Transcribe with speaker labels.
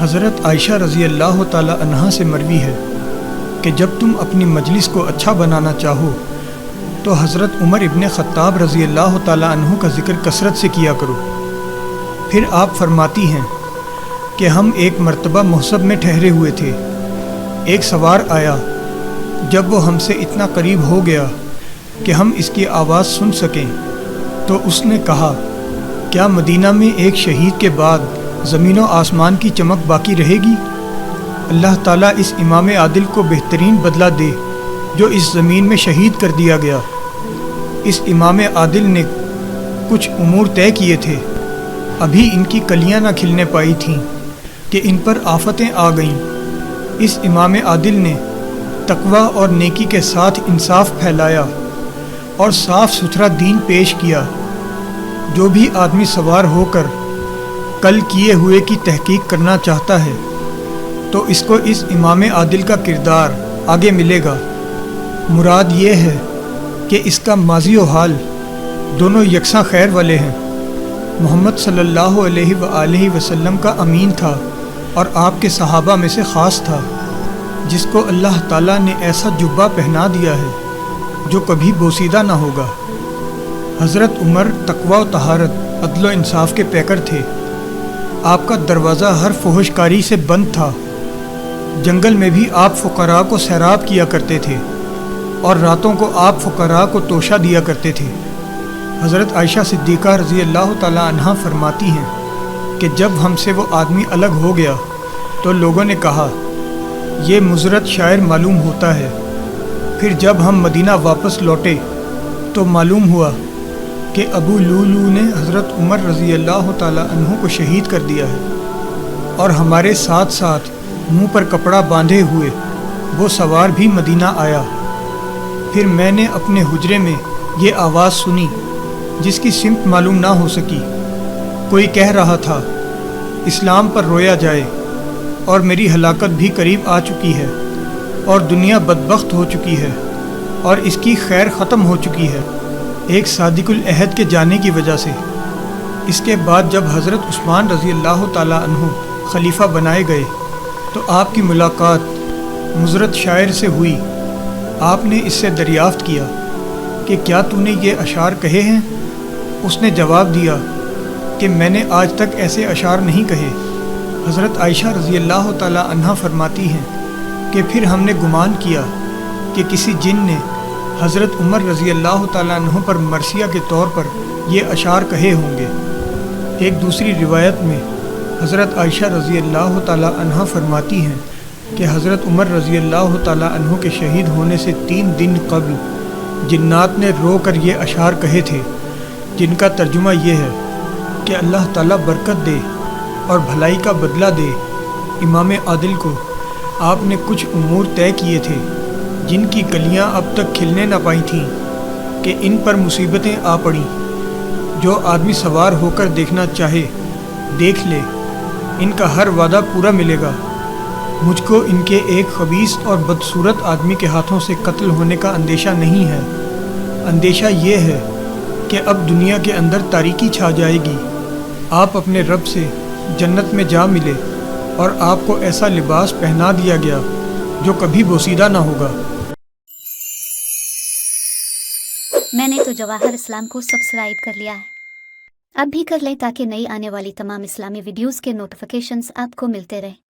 Speaker 1: حضرت عائشہ رضی اللہ تعالی عنہا سے مروی ہے کہ جب تم اپنی مجلس کو اچھا بنانا چاہو تو حضرت عمر ابن خطاب رضی اللہ تعالی عنہ کا ذکر کثرت سے کیا کرو۔ پھر آپ فرماتی ہیں کہ ہم ایک مرتبہ محصب میں ٹھہرے ہوئے تھے، ایک سوار آیا، جب وہ ہم سے اتنا قریب ہو گیا کہ ہم اس کی آواز سن سکیں تو اس نے کہا، کیا مدینہ میں ایک شہید کے بعد زمین و آسمان کی چمک باقی رہے گی؟ اللہ تعالیٰ اس امام عادل کو بہترین بدلہ دے جو اس زمین میں شہید کر دیا گیا۔ اس امام عادل نے کچھ امور طے کیے تھے، ابھی ان کی کلیاں نہ کھلنے پائی تھیں کہ ان پر آفتیں آ گئیں۔ اس امام عادل نے تقوی اور نیکی کے ساتھ انصاف پھیلایا اور صاف ستھرا دین پیش کیا۔ جو بھی آدمی سوار ہو کر کل کیے ہوئے کی تحقیق کرنا چاہتا ہے تو اس کو اس امام عادل کا کردار آگے ملے گا۔ مراد یہ ہے کہ اس کا ماضی و حال دونوں یکساں خیر والے ہیں۔ محمد صلی اللہ علیہ وآلہ وسلم کا امین تھا اور آپ کے صحابہ میں سے خاص تھا، جس کو اللہ تعالیٰ نے ایسا جبہ پہنا دیا ہے جو کبھی بوسیدہ نہ ہوگا۔ حضرت عمر تقوی و طہارت، عدل و انصاف کے پیکر تھے۔ آپ کا دروازہ ہر فحش کاری سے بند تھا۔ جنگل میں بھی آپ فقراء کو سیراب کیا کرتے تھے اور راتوں کو آپ فقراء کو توشہ دیا کرتے تھے۔ حضرت عائشہ صدیقہ رضی اللہ تعالی عنہا فرماتی ہیں کہ جب ہم سے وہ آدمی الگ ہو گیا تو لوگوں نے کہا، یہ مضرت شاعر معلوم ہوتا ہے۔ پھر جب ہم مدینہ واپس لوٹے تو معلوم ہوا کہ ابو لولو نے حضرت عمر رضی اللہ تعالی عنہ کو شہید کر دیا ہے، اور ہمارے ساتھ ساتھ منہ پر کپڑا باندھے ہوئے وہ سوار بھی مدینہ آیا۔ پھر میں نے اپنے حجرے میں یہ آواز سنی جس کی سمت معلوم نہ ہو سکی۔ کوئی کہہ رہا تھا، اسلام پر رویا جائے، اور میری ہلاکت بھی قریب آ چکی ہے، اور دنیا بدبخت ہو چکی ہے، اور اس کی خیر ختم ہو چکی ہے، ایک صادق العہد کے جانے کی وجہ سے۔ اس کے بعد جب حضرت عثمان رضی اللہ تعالی عنہ خلیفہ بنائے گئے تو آپ کی ملاقات مضرت شاعر سے ہوئی۔ آپ نے اس سے دریافت کیا کہ کیا تو نے یہ اشعار کہے ہیں؟ اس نے جواب دیا کہ میں نے آج تک ایسے اشعار نہیں کہے۔ حضرت عائشہ رضی اللہ تعالی عنہا فرماتی ہیں کہ پھر ہم نے گمان کیا کہ کسی جن نے حضرت عمر رضی اللہ تعالی عنہ پر مرثیہ کے طور پر یہ اشعار کہے ہوں گے۔ ایک دوسری روایت میں حضرت عائشہ رضی اللہ تعالی عنہا فرماتی ہیں کہ حضرت عمر رضی اللہ تعالی عنہ کے شہید ہونے سے 3 دن قبل جنات نے رو کر یہ اشعار کہے تھے، جن کا ترجمہ یہ ہے کہ اللہ تعالیٰ برکت دے اور بھلائی کا بدلہ دے امام عادل کو۔ آپ نے کچھ امور طے کیے تھے جن کی کلیاں اب تک کھلنے نہ پائی تھیں کہ ان پر مصیبتیں آ پڑیں۔ جو آدمی سوار ہو کر دیکھنا چاہے دیکھ لے، ان کا ہر وعدہ پورا ملے گا۔ مجھ کو ان کے ایک خبیث اور بدصورت آدمی کے ہاتھوں سے قتل ہونے کا اندیشہ نہیں ہے۔ اندیشہ یہ ہے کہ اب دنیا کے اندر تاریکی چھا جائے گی، آپ اپنے رب سے جنت میں جا ملے، اور آپ کو ایسا لباس پہنا دیا گیا جو کبھی بوسیدہ نہ ہوگا۔
Speaker 2: میں نے تو جواہر اسلام کو سبسکرائب کر لیا ہے، اب بھی کر لیں تاکہ نئی آنے والی تمام اسلامی ویڈیوز کے نوٹیفیکیشنز آپ کو ملتے رہیں۔